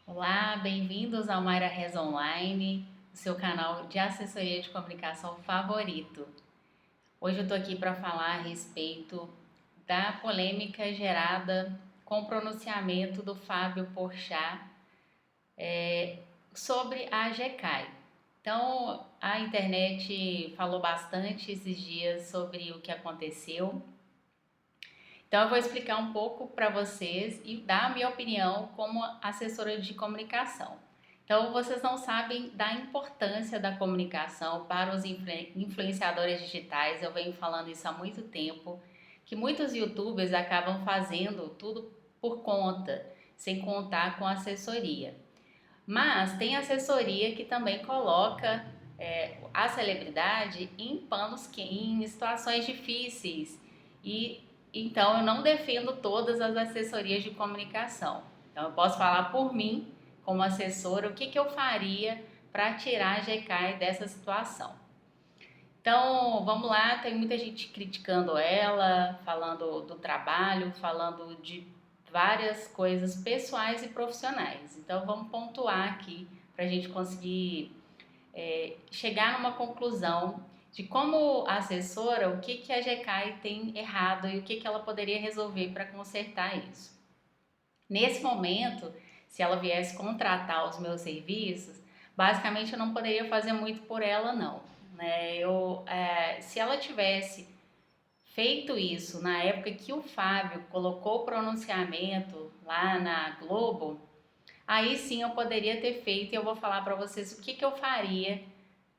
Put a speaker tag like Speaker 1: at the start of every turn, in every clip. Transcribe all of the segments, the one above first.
Speaker 1: Olá, bem-vindos ao Mayra Rez Online, o seu canal de assessoria de comunicação favorito. Hoje eu tô aqui para falar a respeito da polêmica gerada com o pronunciamento do Fábio Porchat sobre a GECAI. Então, a internet falou bastante esses dias sobre o que aconteceu. Então, eu vou explicar um pouco para vocês e dar a minha opinião como assessora de comunicação. Então, vocês não sabem da importância da comunicação para os influenciadores digitais. Eu venho falando isso há muito tempo, que muitos YouTubers acabam fazendo tudo por conta, sem contar com assessoria. Mas tem assessoria que também coloca a celebridade em em situações difíceis e então eu não defendo todas as assessorias de comunicação. Então eu posso falar por mim como assessora o que eu faria para tirar a GK dessa situação. Então vamos lá, tem muita gente criticando ela, falando do trabalho, falando de várias coisas pessoais e profissionais. Então vamos pontuar aqui para a gente conseguir chegar numa conclusão de como assessora o que a GK tem errado e o que ela poderia resolver para consertar isso. Nesse momento, se ela viesse contratar os meus serviços, basicamente eu não poderia fazer muito por ela não. Né? Se ela tivesse feito isso na época que o Fábio colocou o pronunciamento lá na Globo, aí sim eu poderia ter feito e eu vou falar para vocês o que eu faria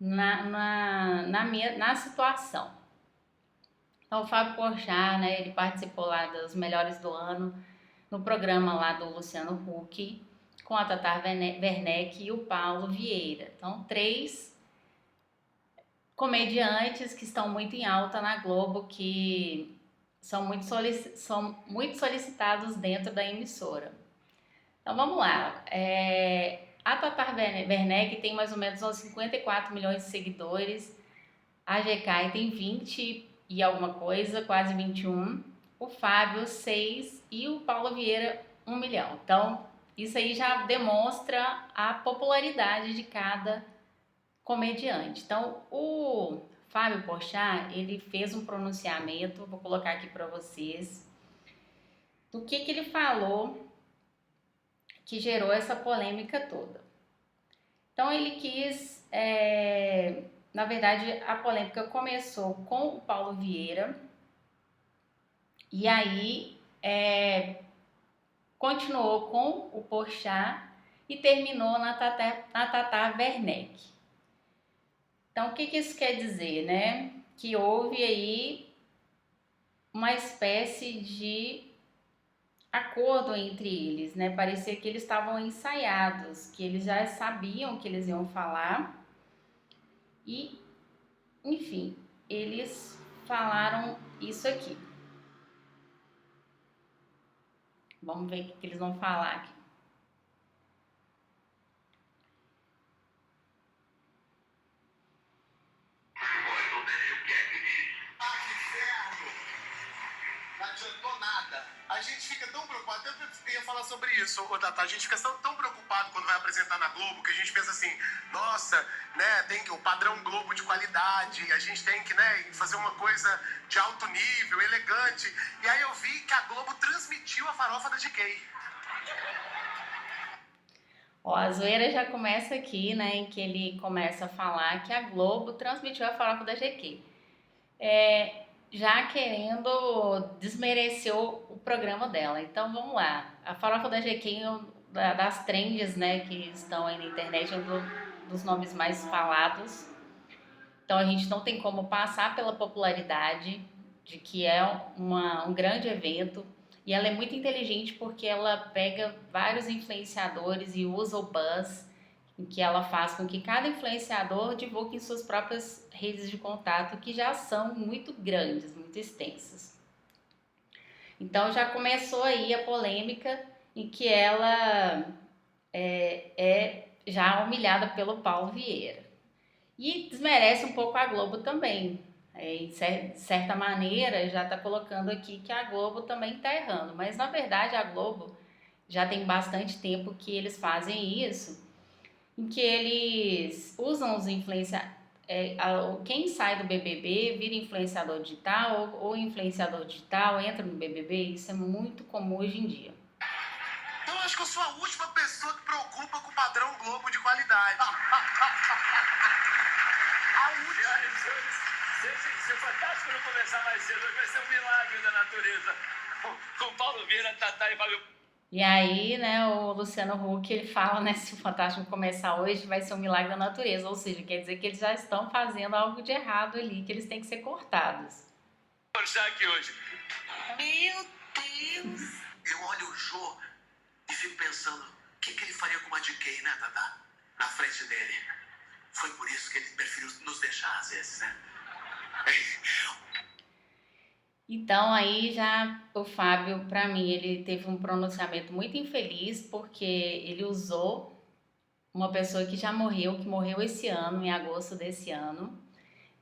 Speaker 1: na situação. Então, o Fábio Porchat, né, ele participou lá dos Melhores do Ano, no programa lá do Luciano Huck, com a Tata Werneck e o Paulo Vieira. Então, três comediantes que estão muito em alta na Globo, que são muito solicitados dentro da emissora. Então vamos lá. A Tata Werneck tem mais ou menos uns 54 milhões de seguidores. A GK tem 20 e alguma coisa, quase 21. O Fábio, 6. E o Paulo Vieira, 1 milhão. Então, isso aí já demonstra a popularidade de cada comediante. Então, o Fábio Porchat, ele fez um pronunciamento, vou colocar aqui para vocês, do que ele falou que gerou essa polêmica toda. Então ele quis, na verdade, a polêmica começou com o Paulo Vieira e aí continuou com o Porchat e terminou na Tata Werneck. Então o que isso quer dizer, né? Que houve aí uma espécie de acordo entre eles, né? Parecia que eles estavam ensaiados, que eles já sabiam o que eles iam falar e, enfim, eles falaram isso aqui. Vamos ver o que eles vão falar aqui.
Speaker 2: Não adiantou nada. A gente fica tão preocupado, eu ia falar sobre isso, Tata, a gente fica tão preocupado quando vai apresentar na Globo, que a gente pensa assim, nossa, né, tem que o padrão Globo de qualidade, a gente tem que, né, fazer uma coisa de alto nível, elegante. E aí eu vi que a Globo transmitiu a farofa da GK.
Speaker 1: Ó, a zoeira já começa aqui, né, em que ele começa a falar que a Globo transmitiu a farofa da GQ. Já querendo desmerecer o programa dela. Então vamos lá. A farofa da GQ é das trends, né, que estão aí na internet, é um dos nomes mais falados. Então a gente não tem como passar pela popularidade de que é um grande evento. E ela é muito inteligente porque ela pega vários influenciadores e usa o buzz em que ela faz com que cada influenciador divulgue em suas próprias redes de contato, que já são muito grandes, muito extensas. Então já começou aí a polêmica em que ela é já humilhada pelo Paulo Vieira. E desmerece um pouco a Globo também. De certa maneira, já está colocando aqui que a Globo também está errando. Mas, na verdade, a Globo já tem bastante tempo que eles fazem isso, em que eles usam os influenciadores. Quem sai do BBB vira influenciador digital ou influenciador digital entra no BBB, isso é muito comum hoje em dia.
Speaker 2: Então eu acho que eu sou a última pessoa que preocupa com o padrão Globo de qualidade.
Speaker 3: Se o Fantástico não começar mais cedo, vai ser um milagre da natureza. Com Paulo Vieira, Tatá e Fábio.
Speaker 1: E aí, né, o Luciano Huck, ele fala, né, se o Fantástico começar hoje, vai ser um milagre da natureza. Ou seja, quer dizer que eles já estão fazendo algo de errado ali, que eles têm que ser cortados.
Speaker 3: Vou aqui hoje.
Speaker 2: Meu Deus! Eu olho o Jô e fico pensando, o que ele faria com uma DK, né, Tatá? Na frente dele. Foi por isso que ele preferiu nos deixar, às vezes, né?
Speaker 1: Então aí já o Fábio, para mim, ele teve um pronunciamento muito infeliz, porque ele usou uma pessoa que já morreu, que morreu esse ano, em agosto desse ano,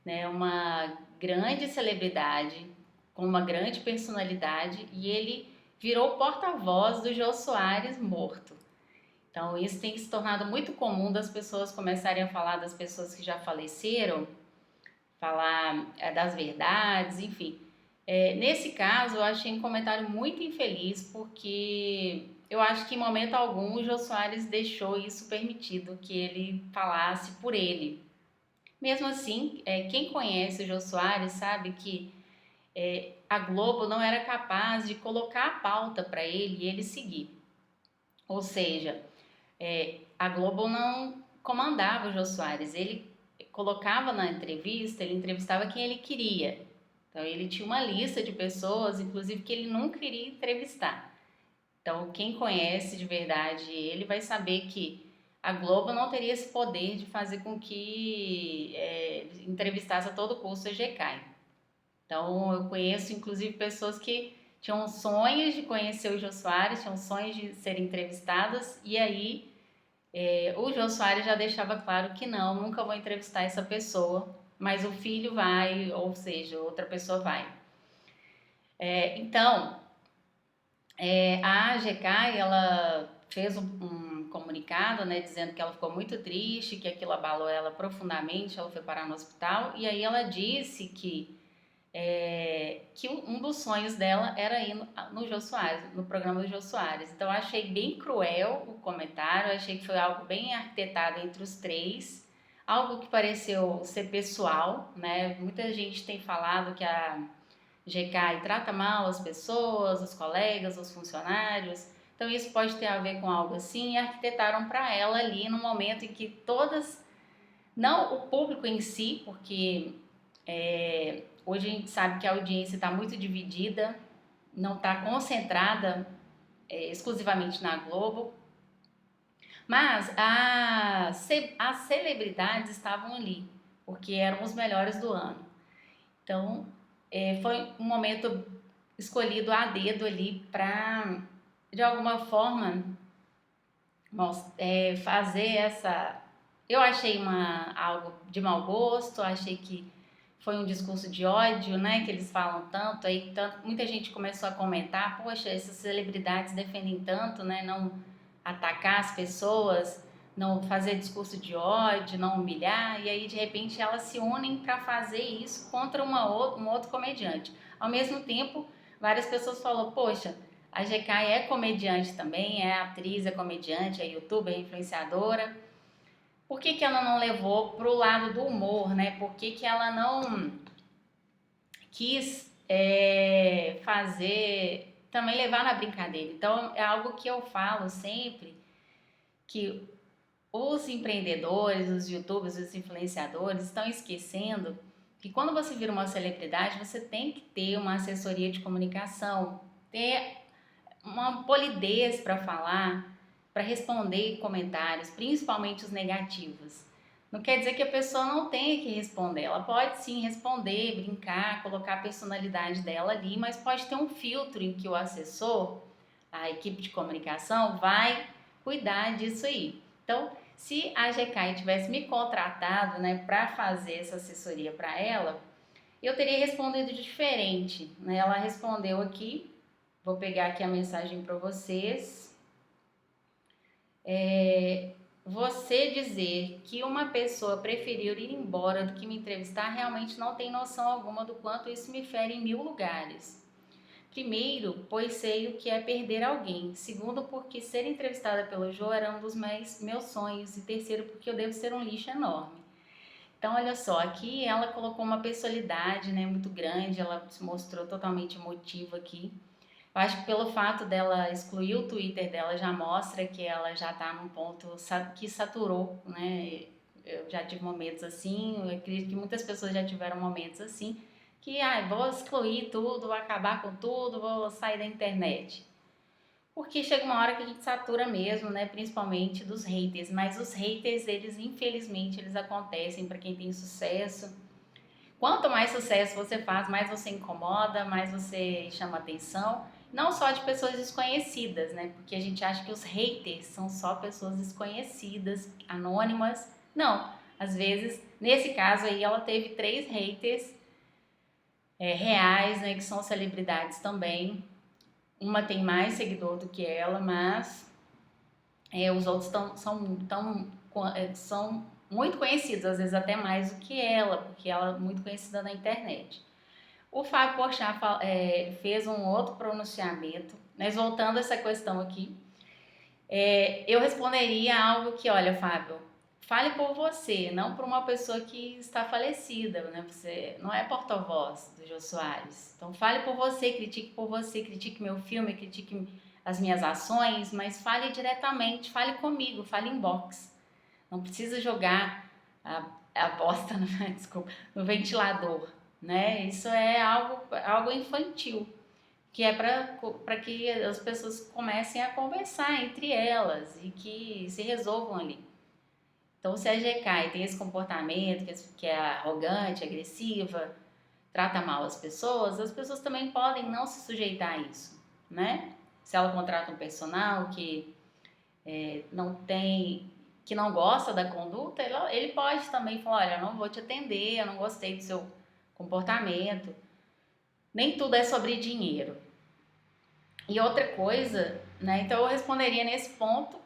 Speaker 1: né, uma grande celebridade, com uma grande personalidade, e ele virou o porta-voz do Jô Soares morto. Então isso tem se tornado muito comum das pessoas começarem a falar das pessoas que já faleceram, falar das verdades, enfim. Nesse caso, eu achei um comentário muito infeliz, porque eu acho que em momento algum o Jô Soares deixou isso permitido, que ele falasse por ele. Mesmo assim, quem conhece o Jô Soares sabe que a Globo não era capaz de colocar a pauta para ele e ele seguir. Ou seja, a Globo não comandava o Jô Soares, ele colocava na entrevista, ele entrevistava quem ele queria. Então ele tinha uma lista de pessoas, inclusive, que ele não queria entrevistar. Então quem conhece de verdade ele vai saber que a Globo não teria esse poder de fazer com que entrevistasse a todo custo a GK. Então eu conheço inclusive pessoas que tinham sonhos de conhecer o Jô Soares, tinham sonhos de serem entrevistadas, e aí o Jô Soares já deixava claro que não, nunca vou entrevistar essa pessoa, mas o filho vai, ou seja, outra pessoa vai. Então, a GK, ela fez um comunicado, né, dizendo que ela ficou muito triste, que aquilo abalou ela profundamente, ela foi parar no hospital, e aí ela disse que um dos sonhos dela era ir no Jô Soares, no programa do Jô Soares. Então eu achei bem cruel o comentário, achei que foi algo bem arquitetado entre os três, algo que pareceu ser pessoal, né? Muita gente tem falado que a GK trata mal as pessoas, os colegas, os funcionários. Então isso pode ter a ver com algo assim, e arquitetaram para ela ali no momento em que todas, não o público em si, porque hoje a gente sabe que a audiência está muito dividida, não está concentrada exclusivamente na Globo, mas as celebridades estavam ali, porque eram os melhores do ano. Então, foi um momento escolhido a dedo ali para, de alguma forma, fazer essa... Eu achei algo de mau gosto, achei que foi um discurso de ódio, né, que eles falam tanto, aí muita gente começou a comentar, poxa, essas celebridades defendem tanto, né, não atacar as pessoas, não fazer discurso de ódio, não humilhar, e aí de repente elas se unem para fazer isso contra um outro comediante. Ao mesmo tempo, várias pessoas falaram, poxa, a GK é comediante também, é atriz, é comediante, é youtuber, é influenciadora. Por que ela não levou pro lado do humor, né? Por que ela não quis fazer, também levar na brincadeira? Então, é algo que eu falo sempre, que os empreendedores, os youtubers, os influenciadores estão esquecendo que quando você vira uma celebridade, você tem que ter uma assessoria de comunicação, ter uma polidez para falar, para responder comentários, principalmente os negativos. Não quer dizer que a pessoa não tenha que responder, ela pode sim responder, brincar, colocar a personalidade dela ali, mas pode ter um filtro em que o assessor, a equipe de comunicação, vai cuidar disso aí. Então, se a GK tivesse me contratado, né, para fazer essa assessoria para ela, eu teria respondido diferente, né? Ela respondeu aqui, vou pegar aqui a mensagem para vocês. Você dizer que uma pessoa preferiu ir embora do que me entrevistar realmente não tem noção alguma do quanto isso me fere em 1000 lugares. Primeiro, pois sei o que é perder alguém. Segundo, porque ser entrevistada pelo Jô era um dos meus sonhos. E terceiro, porque eu devo ser um lixo enorme. Então, olha só, aqui ela colocou uma personalidade, né, muito grande, ela se mostrou totalmente emotiva aqui. Eu acho que pelo fato dela excluir o Twitter dela já mostra que ela já está num ponto que saturou, né? Eu já tive momentos assim, eu acredito que muitas pessoas já tiveram momentos assim, que vou excluir tudo, vou acabar com tudo, vou sair da internet. Porque chega uma hora que a gente satura mesmo, né? Principalmente dos haters. Mas os haters, eles infelizmente, eles acontecem para quem tem sucesso. Quanto mais sucesso você faz, mais você incomoda, mais você chama atenção. Não só de pessoas desconhecidas, né? Porque a gente acha que os haters são só pessoas desconhecidas, anônimas. Não. Às vezes, nesse caso aí, ela teve 3 haters reais, né? Que são celebridades também. Uma tem mais seguidor do que ela, mas os outros são muito conhecidos, às vezes até mais do que ela, porque ela é muito conhecida na internet. O Fábio Porchat fez um outro pronunciamento, mas voltando a essa questão aqui, eu responderia algo que, olha, Fábio, fale por você, não por uma pessoa que está falecida, né? Você não é porta-voz do Jô Soares. Então fale por você, critique meu filme, critique as minhas ações, mas fale diretamente, fale comigo, fale inbox. Não precisa jogar a bosta desculpa, no ventilador, né? Isso é algo infantil, que é para que as pessoas comecem a conversar entre elas e que se resolvam ali. Então, se a GK tem esse comportamento que é arrogante, agressiva, trata mal as pessoas também podem não se sujeitar a isso, né? Se ela contrata um personal que que não gosta da conduta, ele pode também falar, olha, eu não vou te atender, eu não gostei do seu comportamento. Nem tudo é sobre dinheiro. E outra coisa, né? Então eu responderia nesse ponto.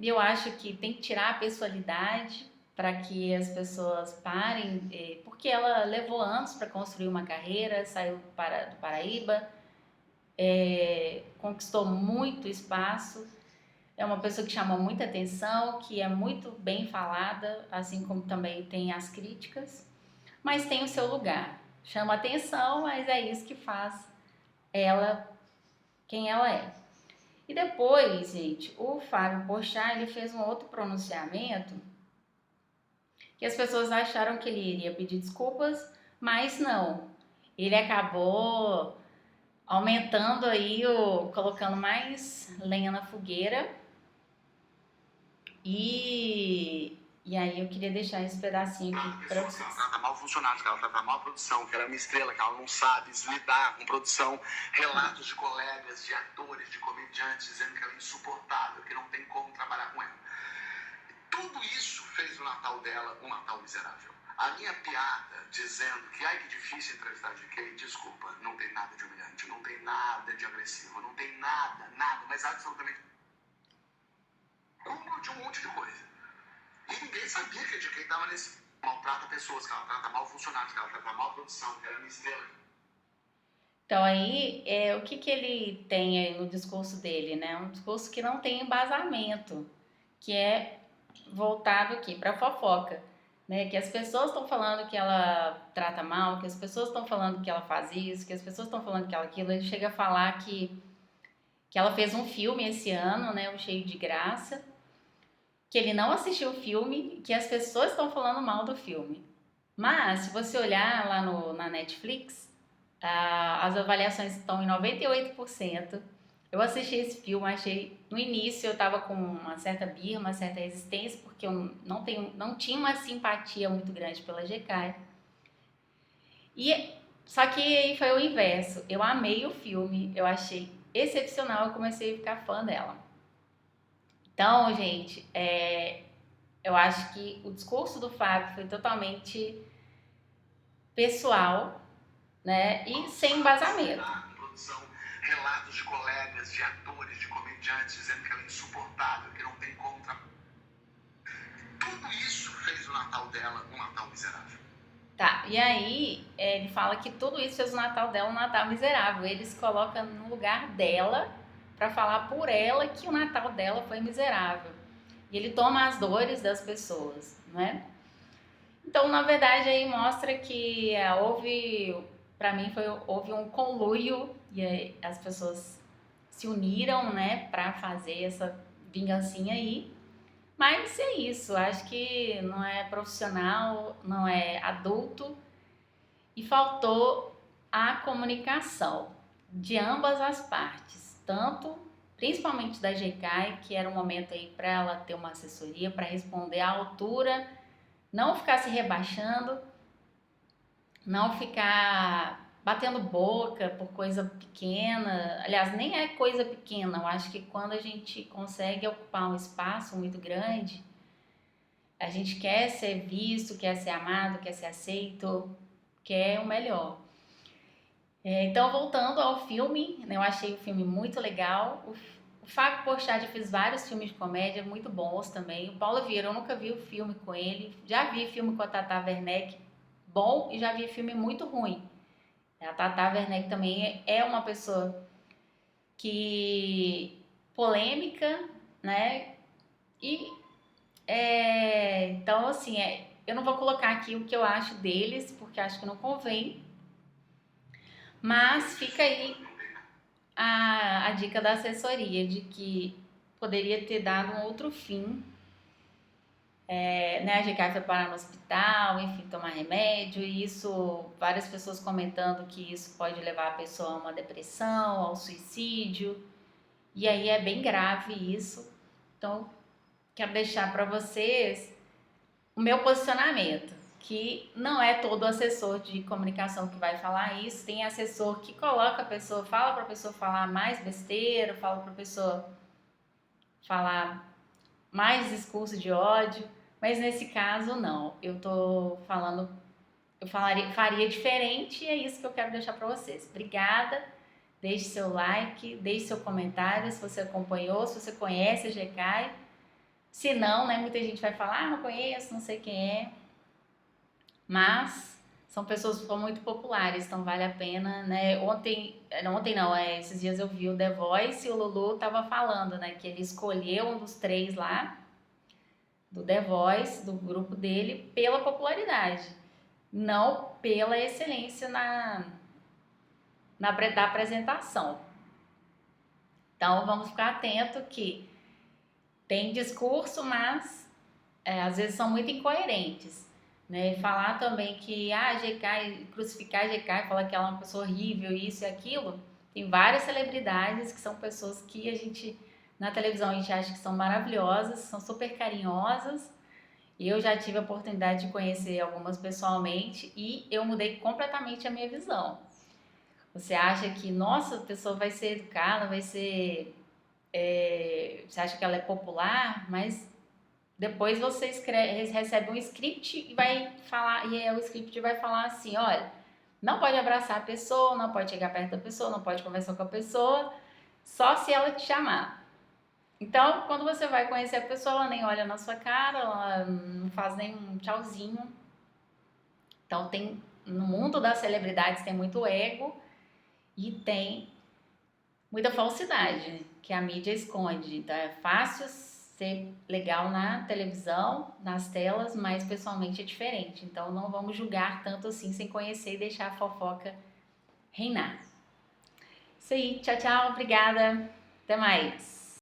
Speaker 1: Eu acho que tem que tirar a pessoalidade para que as pessoas parem, porque ela levou anos para construir uma carreira, saiu do Paraíba, conquistou muito espaço, é uma pessoa que chama muita atenção, que é muito bem falada, assim como também tem as críticas, mas tem o seu lugar. Chama atenção, mas é isso que faz ela quem ela é. E depois, gente, o Fábio Porchat, ele fez um outro pronunciamento que as pessoas acharam que ele iria pedir desculpas, mas não. Ele acabou aumentando aí, colocando mais lenha na fogueira. E aí eu queria deixar esse pedacinho aqui para vocês.
Speaker 2: Ela trata mal funcionários, que ela trata mal a produção, que ela é uma estrela, que ela não sabe lidar com produção. Relatos de colegas, de atores, de comediantes, dizendo que ela é insuportável, que não tem como trabalhar com ela. Tudo isso fez o Natal dela um Natal miserável. A minha piada dizendo que, ai, que difícil entrevistar a GK, desculpa, não tem nada de humilhante, não tem nada de agressivo, não tem nada, mas absolutamente de um monte de coisa. E ninguém sabia que a GK estava nesse maltrata pessoas, que ela trata mal funcionários, que ela trata mal a produção, que ela é uma estrela.
Speaker 1: Então aí, o que ele tem aí no discurso dele, né? Um discurso que não tem embasamento, que é voltado aqui para fofoca, né? Que as pessoas estão falando que ela trata mal, que as pessoas estão falando que ela faz isso, que as pessoas estão falando que ela aquilo. Ele chega a falar que ela fez um filme esse ano, né? O Cheio de Graça, que ele não assistiu o filme, que as pessoas estão falando mal do filme. Mas, se você olhar lá na Netflix, as avaliações estão em 98%. Eu assisti esse filme, achei... No início eu tava com uma certa birra, uma certa resistência, porque eu não tinha uma simpatia muito grande pela GK. Só que aí foi o inverso. Eu amei o filme, eu achei excepcional, eu comecei a ficar fã dela. Então, gente, eu acho que o discurso do Fábio foi totalmente pessoal, né? E sem embasamento.
Speaker 2: relatos de colegas, de atores, de comediantes, dizendo que ela é insuportável, que não tem contra. Tudo isso fez o Natal dela um Natal miserável.
Speaker 1: Tá, e aí ele fala que tudo isso fez o Natal dela um Natal miserável. Ele se coloca no lugar dela para falar por ela que o Natal dela foi miserável. E ele toma as dores das pessoas, né? Então, na verdade, aí mostra que houve um conluio e aí as pessoas se uniram, né, para fazer essa vingancinha aí. Mas é isso, acho que não é profissional, não é adulto e faltou a comunicação de ambas as partes, tanto principalmente da GK, que era um momento aí para ela ter uma assessoria para responder à altura, não ficar se rebaixando, não ficar batendo boca por coisa pequena. Aliás, nem é coisa pequena. Eu acho que quando a gente consegue ocupar um espaço muito grande, a gente quer ser visto, quer ser amado, quer ser aceito, quer o melhor. Então, voltando ao filme, né, eu achei o filme muito legal. O Fábio Porchat fez vários filmes de comédia muito bons também. O Paulo Vieira, eu nunca vi o filme com ele. Já vi filme com a Tata Werneck bom e já vi filme muito ruim. A Tata Werneck também é uma pessoa que polêmica, né? E então assim, eu não vou colocar aqui o que eu acho deles, porque acho que não convém. Mas fica aí a dica da assessoria de que poderia ter dado um outro fim. Né, a GK foi parar no hospital, enfim, tomar remédio, e isso, várias pessoas comentando que isso pode levar a pessoa a uma depressão, ao suicídio, e aí é bem grave isso. Então, quero deixar para vocês o meu posicionamento, que não é todo assessor de comunicação que vai falar isso, tem assessor que coloca a pessoa, fala para a pessoa falar mais besteira, fala para a pessoa falar mais discurso de ódio. Mas nesse caso, não. Faria diferente e é isso que eu quero deixar para vocês. Obrigada. Deixe seu like, deixe seu comentário se você acompanhou, se você conhece a GK. Se não, né, muita gente vai falar, não conheço, não sei quem é. Mas são pessoas que são muito populares, então vale a pena, né? Esses dias eu vi o The Voice e o Lulu tava falando, né, que ele escolheu um dos 3 lá do The Voice, do grupo dele, pela popularidade, não pela excelência da apresentação. Então vamos ficar atento que tem discurso, mas às vezes são muito incoerentes. Né? Falar também que a GK, crucificar a GK, falar que ela é uma pessoa horrível, isso e aquilo, tem várias celebridades que são pessoas que a gente... Na televisão a gente acha que são maravilhosas, são super carinhosas. E eu já tive a oportunidade de conhecer algumas pessoalmente e eu mudei completamente a minha visão. Você acha que, nossa, a pessoa vai ser educada, você acha que ela é popular, mas depois você recebe um script e vai falar, o script vai falar assim, olha, não pode abraçar a pessoa, não pode chegar perto da pessoa, não pode conversar com a pessoa, só se ela te chamar. Então, quando você vai conhecer a pessoa, ela nem olha na sua cara, ela não faz nem um tchauzinho. Então, no mundo das celebridades tem muito ego e tem muita falsidade, que a mídia esconde. Então, é fácil ser legal na televisão, nas telas, mas pessoalmente é diferente. Então, não vamos julgar tanto assim sem conhecer e deixar a fofoca reinar. Isso aí, tchau, tchau, obrigada, até mais.